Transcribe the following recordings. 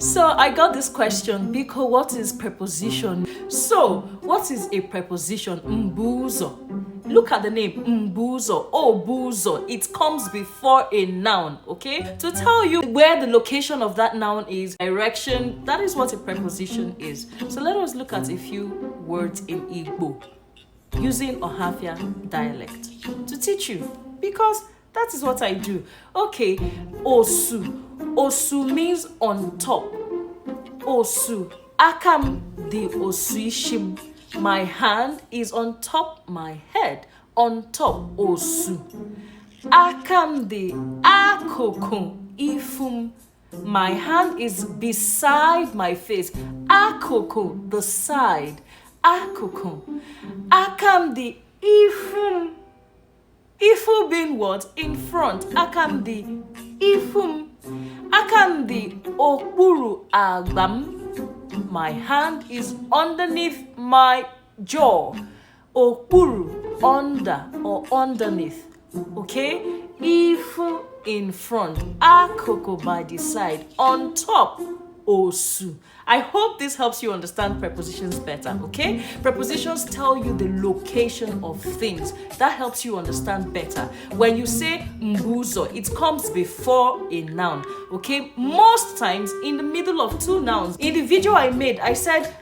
So I got this question because what is preposition? So what is a preposition? Mbuzo. Look at the name mbuzo. Oh, buzo. It comes before a noun, okay? To tell you where the location of that noun is, direction, that is what a preposition is. So let us look at a few words in Igbo using Ohafia dialect to teach you, because that is what I do. Okay, osu. Osu means on top. Osu. Akam the osuishim. My hand is on top my head. On top, osu. Akam the akoko ifum. My hand is beside my face. Akoko, the side. Akoko. Akam the ifum. Ifu being what? In front. Akam the ifum. Akam the okburu agbam. My hand is underneath my jaw. Okburu, under or underneath. Okay? Ifu in front. Akoko by the side. On top. Osu. I hope this helps you understand prepositions better, okay? Prepositions tell you the location of things. That helps you understand better. When you say mbuzo, it comes before a noun, okay? Most times in the middle of two nouns. In the video I made, I said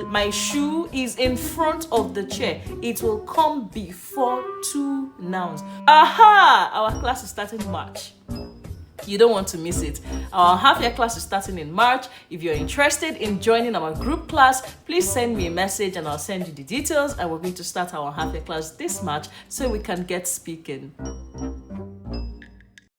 my shoe is in front of the chair. It will come before two nouns. Aha! Our class is starting March. You don't want to miss it. Our half-year class is starting in March. If you're interested in joining our group class, please send me a message and I'll send you the details. And we're going to start our half-year class this March so we can get speaking.